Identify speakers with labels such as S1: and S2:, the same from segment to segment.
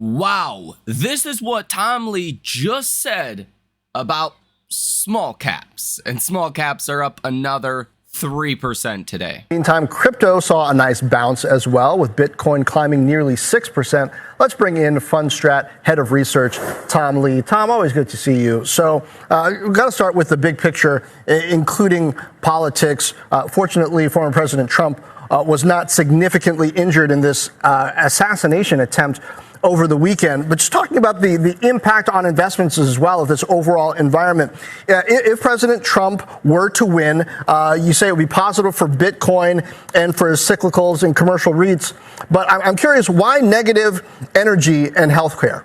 S1: Wow, this is what Tom Lee just said about small caps. And small caps are up another 3% today.
S2: Meantime, crypto saw a nice bounce as well, with Bitcoin climbing nearly 6%. Let's bring in Fundstrat Head of Research, Tom Lee. Tom, always good to see you. So we've got to start with the big picture, including politics. Fortunately, former President Trump was not significantly injured in this assassination attempt over the weekend. But just talking about the impact on investments as well of this overall environment. If President Trump were to win, you say it would be positive for Bitcoin and for cyclicals and commercial REITs. But I'm curious, why negative energy and healthcare?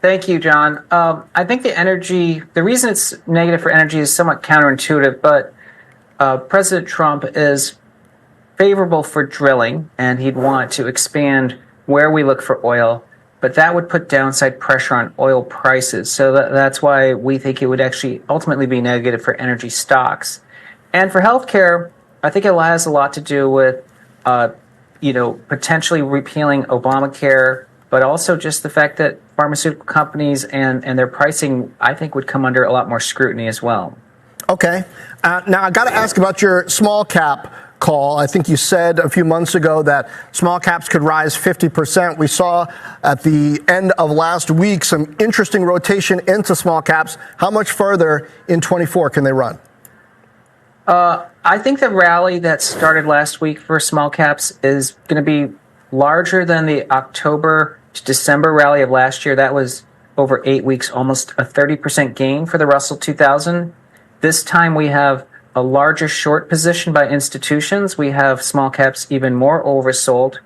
S3: Thank you, John. I think the reason it's negative for energy is somewhat counterintuitive, but President Trump is favorable for drilling, and he'd want to expand where we look for oil, but that would put downside pressure on oil prices. So that's why we think it would actually ultimately be negative for energy stocks. And for healthcare, I think it has a lot to do with, potentially repealing Obamacare, but also just the fact that pharmaceutical companies and their pricing, I think, would come under a lot more scrutiny as well.
S2: Okay. Now, I got to ask about your small cap call. I think you said a few months ago that small caps could rise 50%. We saw at the end of last week some interesting rotation into small caps. How much further in 24 can they run?
S3: I think the rally that started last week for small caps is going to be larger than the October to December rally of last year. That was over 8 weeks, almost a 30% gain for the Russell 2000. This time we have a larger short position by institutions. We have small caps even more oversold,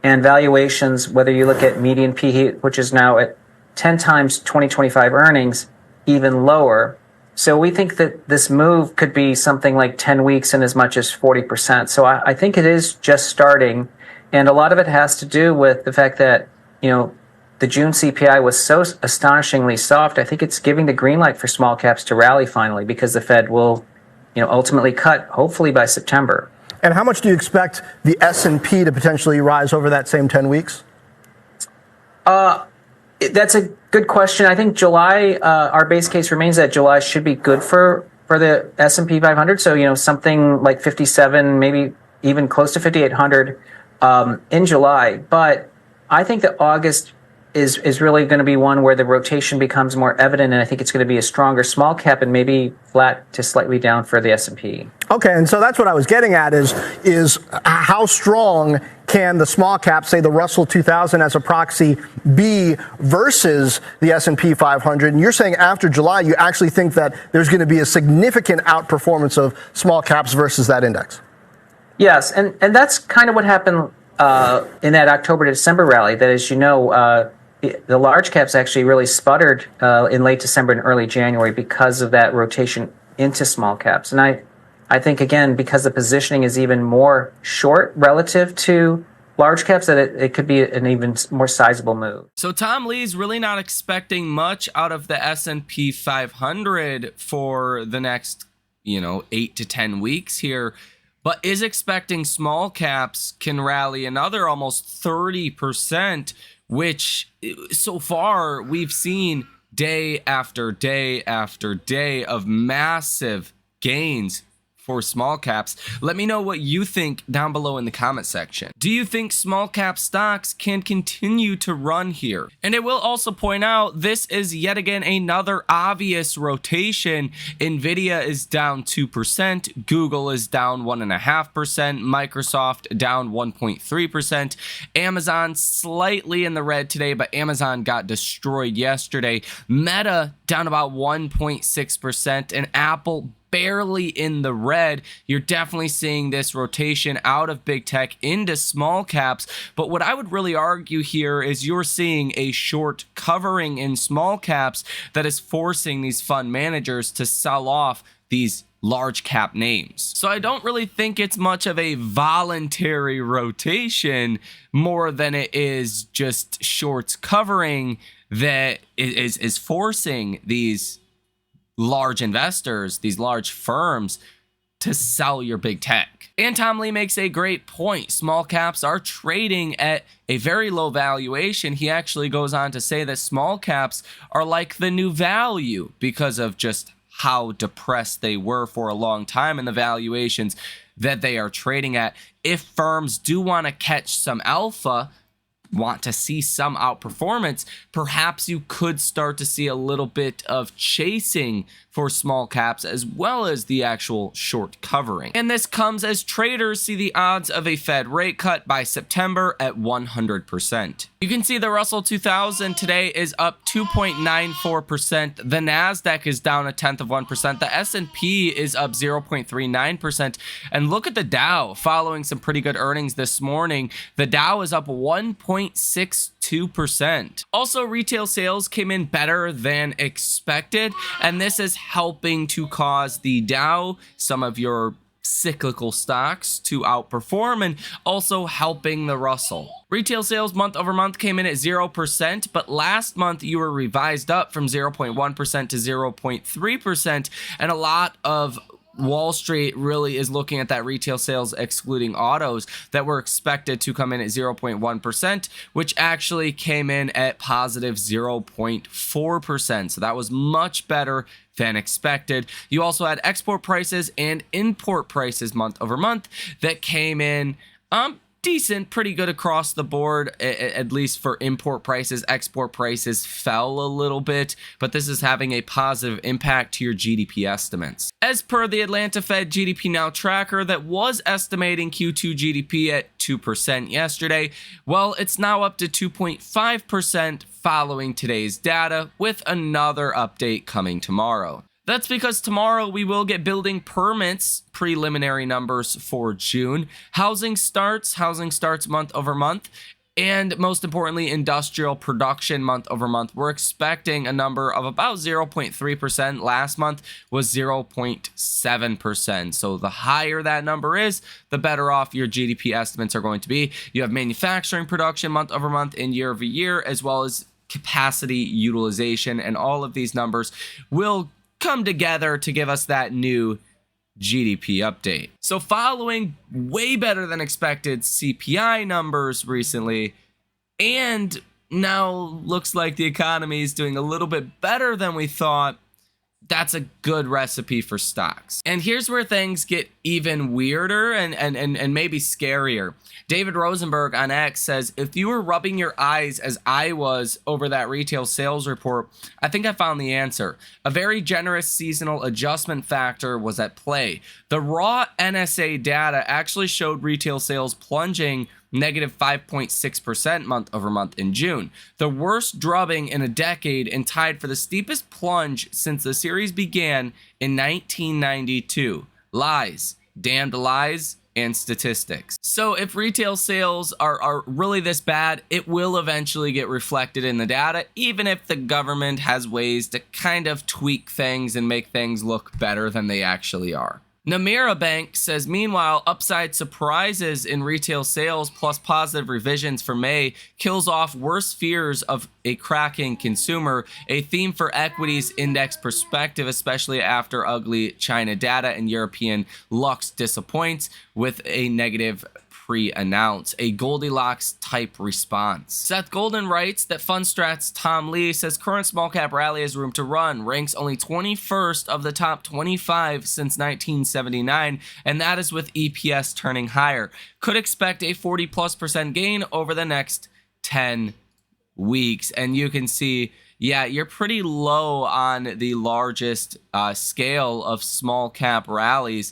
S3: and valuations, whether you look at median PE, which is now at 10 times 2025 earnings, even lower. So we think that this move could be something like 10 weeks and as much as 40%. So I think it is just starting, and a lot of it has to do with the fact that, the June CPI was so astonishingly soft. I think it's giving the green light for small caps to rally finally, because the Fed will ultimately cut, hopefully by September.
S2: And how much do you expect the S&P to potentially rise over that same 10 weeks?
S3: That's a good question. I think July, our base case remains that July should be good for the S&P 500. So, something like 57, maybe even close to 5,800 in July. But I think that August is really going to be one where the rotation becomes more evident, and I think it's going to be a stronger small cap and maybe flat to slightly down for the S&P.
S2: Okay, and so that's what I was getting at is how strong can the small cap, say the Russell 2000 as a proxy, be versus the S&P 500? And you're saying after July, you actually think that there's going to be a significant outperformance of small caps versus that index?
S3: Yes, and that's kind of what happened in that October to December rally. That, as you know, the large caps actually really sputtered in late December and early January because of that rotation into small caps. And I think, again, because the positioning is even more short relative to large caps, that it could be an even more sizable move.
S1: So Tom Lee's really not expecting much out of the S&P 500 for the next, 8 to 10 weeks here, but is expecting small caps can rally another almost 30%, which so far we've seen day after day after day of massive gains for small caps. Let me know what you think down below in the comment section. Do you think small cap stocks can continue to run here? And I will also point out, this is yet again another obvious rotation. Nvidia is down 2%, Google is down 1.5%, Microsoft down 1.3%, Amazon slightly in the red today, but Amazon got destroyed yesterday. Meta down about 1.6%, and Apple barely in the red. You're definitely seeing this rotation out of big tech into small caps. But what I would really argue here is you're seeing a short covering in small caps that is forcing these fund managers to sell off these large cap names. So I don't really think it's much of a voluntary rotation more than it is just shorts covering that is forcing these large investors, these large firms, to sell your big tech. And Tom Lee makes a great point. Small caps are trading at a very low valuation. He actually goes on to say that small caps are like the new value because of just how depressed they were for a long time and the valuations that they are trading at. If firms do want to catch some alpha, want to see some outperformance, perhaps you could start to see a little bit of chasing for small caps as well as the actual short covering. And this comes as traders see the odds of a Fed rate cut by September at 100%. You can see the Russell 2000 today is up 2.94%. The NASDAQ is down 0.1%. The S&P is up 0.39%. And look at the Dow following some pretty good earnings this morning. The Dow is up 1.62%. Also, retail sales came in better than expected, and this is helping to cause the Dow, some of your cyclical stocks, to outperform, and also helping the Russell. Retail sales month over month came in at 0%, but last month you were revised up from 0.1% to 0.3%, and a lot of Wall Street really is looking at that retail sales excluding autos that were expected to come in at 0.1%, which actually came in at positive 0.4%. So that was much better than expected. You also had export prices and import prices month over month that came in decent, pretty good across the board, at least for import prices. Export prices fell a little bit, but this is having a positive impact to your GDP estimates. As per the Atlanta Fed GDP Now tracker that was estimating Q2 GDP at 2% yesterday, well, it's now up to 2.5% following today's data, with another update coming tomorrow. That's because tomorrow we will get building permits preliminary numbers for June, housing starts month over month, and most importantly, industrial production month over month. We're expecting a number of about 0.3%. Last month was 0.7%. So the higher that number is, the better off your GDP estimates are going to be. You have manufacturing production month over month and year over year, as well as capacity utilization, and all of these numbers will come together to give us that new GDP update. So following way better than expected CPI numbers recently, and now looks like the economy is doing a little bit better than we thought, that's a good recipe for stocks. And here's where things get even weirder and maybe scarier. David Rosenberg on X says, if you were rubbing your eyes as I was over that retail sales report, I think I found the answer. A very generous seasonal adjustment factor was at play. The raw NSA data actually showed retail sales plunging negative 5.6% month over month in June. The worst drubbing in a decade and tied for the steepest plunge since the series began in 1992. Lies, damned lies, and statistics. So if retail sales are really this bad, it will eventually get reflected in the data, even if the government has ways to kind of tweak things and make things look better than they actually are. Namira Bank says, meanwhile, upside surprises in retail sales plus positive revisions for May kills off worst fears of a cracking consumer, a theme for equities index perspective, especially after ugly China data and European Lux disappoints with a negative pre-announce, a Goldilocks type response. Seth Golden writes that FundStrat's Tom Lee says current small cap rally has room to run, ranks only 21st of the top 25 since 1979, and that is with EPS turning higher. Could expect a 40+% gain over the next 10 weeks. And you can see, yeah, you're pretty low on the largest scale of small cap rallies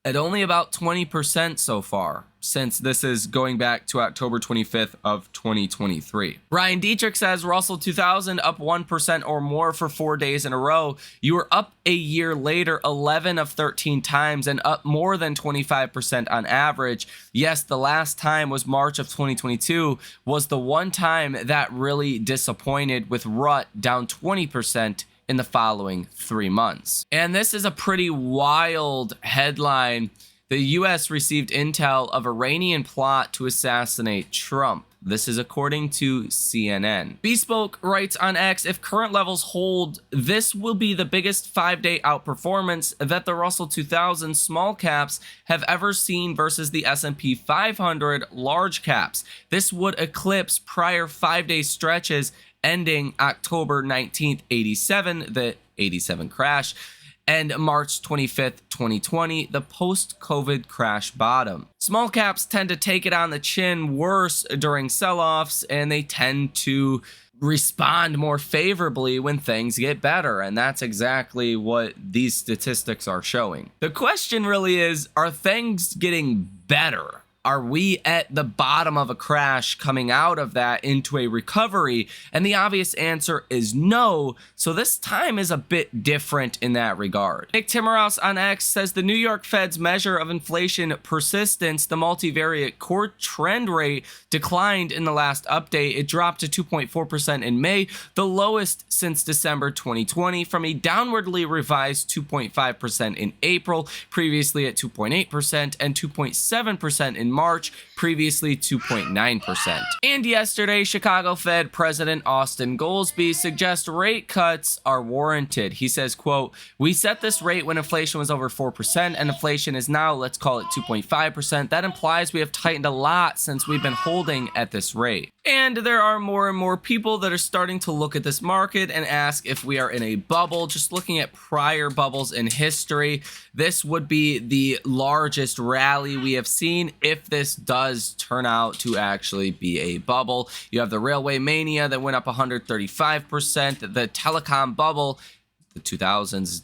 S1: at only about 20% so far, since this is going back to October 25th of 2023. Ryan Dietrich says Russell 2000 up 1% or more for 4 days in a row. You were up a year later 11 of 13 times and up more than 25% on average. Yes, the last time was March of 2022, was the one time that really disappointed, with RUT down 20% in the following 3 months. And this is a pretty wild headline. The U.S. received intel of Iranian plot to assassinate Trump. This is according to CNN. Bespoke writes on X, if current levels hold, this will be the biggest 5-day outperformance that the Russell 2000 small caps have ever seen versus the S&P 500 large caps. This would eclipse prior 5-day stretches ending October 19th, 87, the 87 crash, and March 25th, 2020, the post-COVID crash bottom. Small caps tend to take it on the chin worse during sell-offs, and they tend to respond more favorably when things get better, and that's exactly what these statistics are showing. The question really is, are things getting better? Are we at the bottom of a crash coming out of that into a recovery? And the obvious answer is no. So this time is a bit different in that regard. Nick Timiraos on X says the New York Fed's measure of inflation persistence, the multivariate core trend rate, declined in the last update. It dropped to 2.4% in May, the lowest since December 2020, from a downwardly revised 2.5% in April, previously at 2.8%, and 2.7% in March, previously 2.9%. And yesterday, Chicago Fed President Austin Goolsbee suggests rate cuts are warranted. He says, quote, "We set this rate when inflation was over 4% and inflation is now, let's call it 2.5%. That implies we have tightened a lot since we've been holding at this rate." And there are more and more people that are starting to look at this market and ask if we are in a bubble. Just looking at prior bubbles in history, this would be the largest rally we have seen if this does turn out to actually be a bubble. You have the railway mania that went up 135%, the telecom bubble, the 2000s,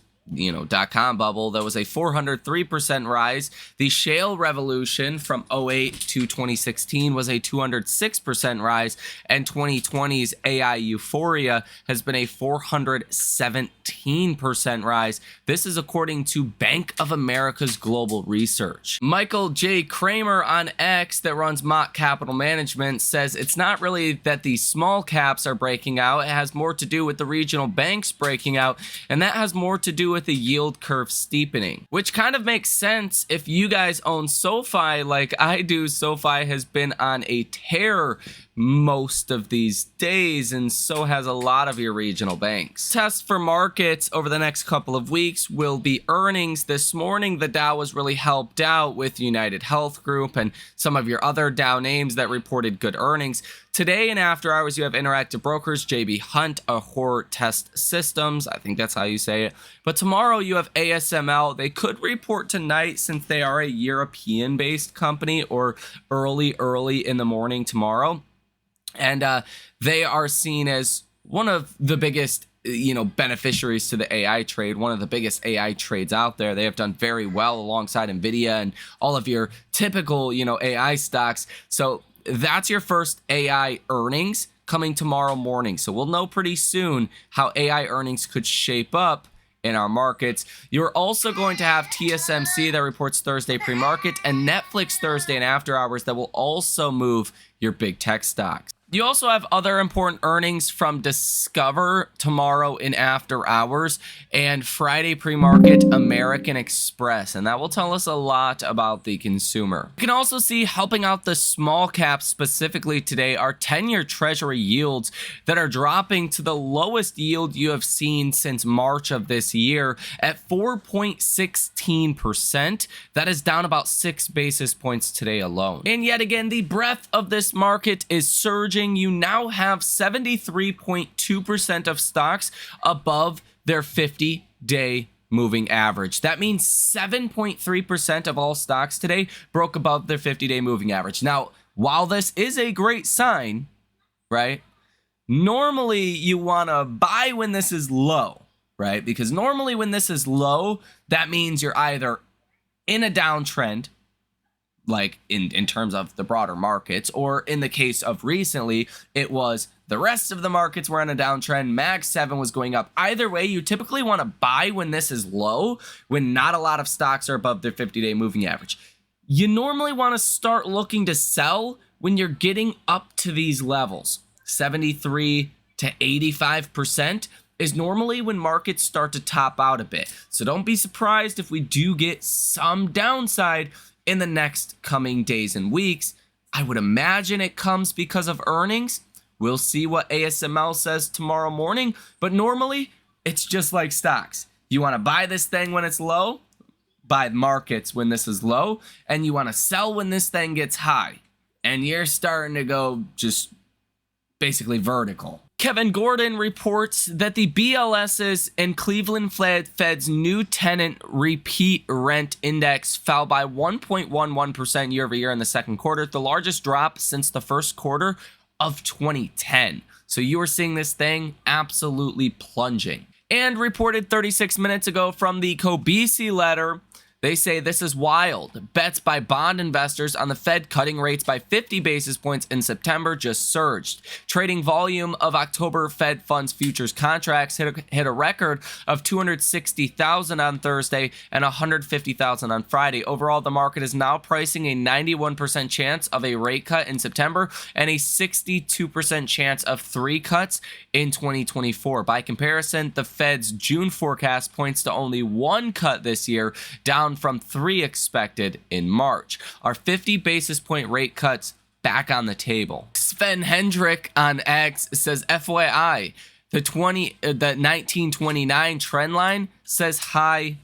S1: .com bubble, that was a 403% rise. The shale revolution from 08 to 2016 was a 206% rise, and 2020's AI euphoria has been a 417% rise. This is according to Bank of America's global research. Michael J. Kramer on X, that runs Mott Capital Management, says it's not really that the small caps are breaking out. It has more to do with the regional banks breaking out, and that has more to do with the yield curve steepening, which kind of makes sense if you guys own SoFi like I do. SoFi has been on a tear most of these days, and so has a lot of your regional banks. Test for markets over the next couple of weeks will be earnings. This morning, the Dow was really helped out with United Health Group and some of your other Dow names that reported good earnings. Today and after hours, you have Interactive Brokers, JB Hunt, Ahor Test Systems. I think that's how you say it. But tomorrow you have ASML. They could report tonight since they are a European-based company, or early in the morning tomorrow. And they are seen as one of the biggest beneficiaries to the AI trade, one of the biggest AI trades out there. They have done very well alongside NVIDIA and all of your typical, AI stocks. So that's your first AI earnings coming tomorrow morning. So we'll know pretty soon how AI earnings could shape up in our markets. You're also going to have TSMC that reports Thursday pre-market, and Netflix Thursday and after hours that will also move your big tech stocks. You also have other important earnings from Discover tomorrow in after hours, and Friday pre-market American Express, and that will tell us a lot about the consumer. You can also see, helping out the small caps specifically today, are 10-year treasury yields that are dropping to the lowest yield you have seen since March of this year at 4.16%. That is down about 6 basis points today alone. And yet again, the breadth of this market is surging. You now have 73.2% of stocks above their 50-day moving average. That means 7.3% of all stocks today broke above their 50-day moving average. Now, while this is a great sign, right? Normally you want to buy when this is low, right? Because normally when this is low, that means you're either in a downtrend, like in terms of the broader markets, or in the case of recently, it was the rest of the markets were on a downtrend. Mag 7 was going up. Either way, you typically want to buy when this is low, when not a lot of stocks are above their 50-day moving average. You normally want to start looking to sell when you're getting up to these levels. 73 to 85% is normally when markets start to top out a bit. So don't be surprised if we do get some downside in the next coming days and weeks. I would imagine it comes because of earnings. We'll see what ASML says tomorrow morning, but normally it's just like stocks. You want to buy this thing when it's low, buy markets when this is low, and you want to sell when this thing gets high. And you're starting to go just basically vertical. Kevin Gordon reports that the BLS's and Cleveland Fed's new tenant repeat rent index fell by 1.11% year over year in the second quarter, the largest drop since the first quarter of 2010. So you are seeing this thing absolutely plunging. And reported 36 minutes ago from the Kobisi letter, they say this is wild. Bets by bond investors on the Fed cutting rates by 50 basis points in September just surged. Trading volume of October Fed funds futures contracts hit a record of 260,000 on Thursday and 150,000 on Friday. Overall, the market is now pricing a 91% chance of a rate cut in September and a 62% chance of 3 cuts in 2024. By comparison, the Fed's June forecast points to only 1 cut this year, down from 3 expected in March. Our 50 basis point rate cuts back on the table. Sven Hendrick on X says, FYI, the 1929 trend line says high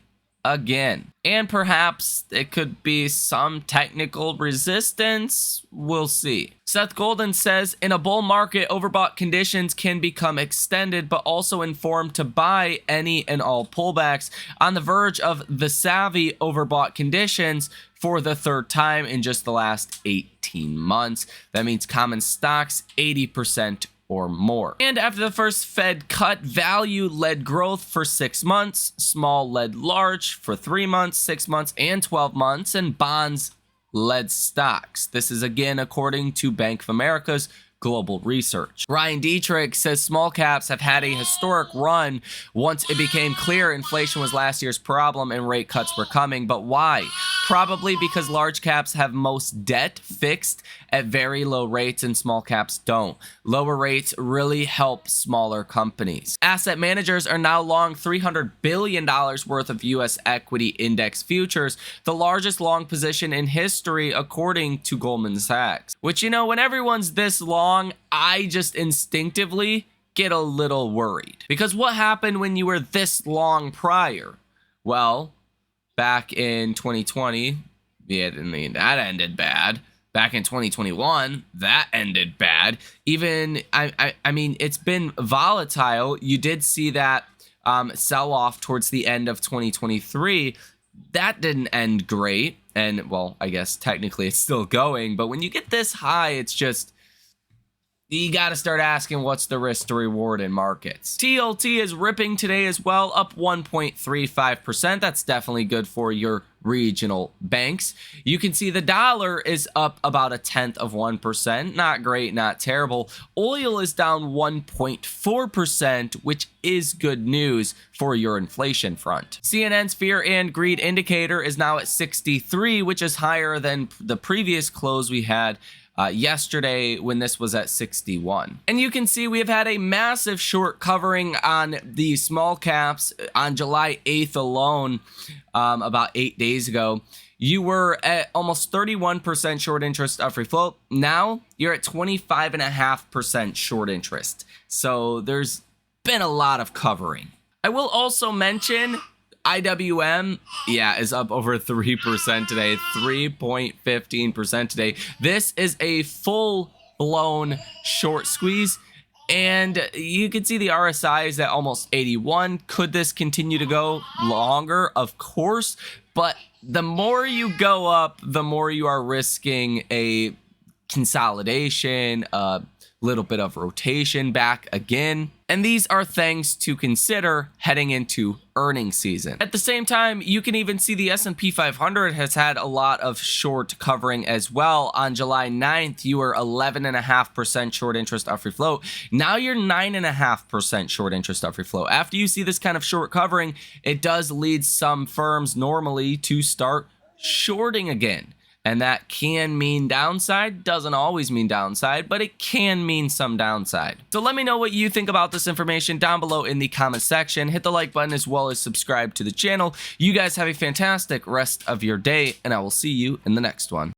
S1: again. And perhaps it could be some technical resistance. We'll see. Seth Golden says, in a bull market, overbought conditions can become extended, but also informed to buy any and all pullbacks. On the verge of the savvy overbought conditions for the third time in just the last 18 months. That means common stocks 80% or more. And after the first Fed cut, value led growth for 6 months, small led large for 3 months, 6 months, and 12 months, and bonds led stocks. This is again according to Bank of America's global research. Ryan Dietrich says small caps have had a historic run once it became clear inflation was last year's problem and rate cuts were coming. But why? Probably because large caps have most debt fixed at very low rates and small caps don't. Lower rates really help smaller companies. Asset managers are now long $300 billion worth of U.S. equity index futures, the largest long position in history according to Goldman Sachs. Which, you know, when everyone's this long, I just instinctively get a little worried. Because what happened when you were this long prior? Well, back in 2020, that ended bad. Back in 2021, that ended bad. Even, I mean, it's been volatile. You did see that sell off towards the end of 2023. That didn't end great. And, well, I guess technically it's still going. But when you get this high, it's just, you got to start asking what's the risk to reward in markets. TLT is ripping today as well, up 1.35%. That's definitely good for your regional banks. You can see the dollar is up about 0.1%. Not great, not terrible. Oil is down 1.4%, which is good news for your inflation front. CNN's fear and greed indicator is now at 63, which is higher than the previous close we had yesterday when this was at 61. And you can see we have had a massive short covering on the small caps on July 8th alone, about 8 days ago. You were at almost 31% short interest of free float. Now you're at 25.5% short interest. So there's been a lot of covering. I will also mention IWM, is up over 3% today, 3.15% today. This is a full-blown short squeeze, and you can see the RSI is at almost 81. Could this continue to go longer? Of course, but the more you go up, the more you are risking a consolidation, a little bit of rotation back again. And these are things to consider heading into earnings season. At the same time, you can even see the S&P 500 has had a lot of short covering as well. On July 9th, you were 11.5% short interest of free float. Now you're 9.5% short interest of free float. After you see this kind of short covering, it does lead some firms normally to start shorting again. And that can mean downside, doesn't always mean downside, but it can mean some downside. So let me know what you think about this information down below in the comment section. Hit the like button as well as subscribe to the channel. You guys have a fantastic rest of your day, and I will see you in the next one.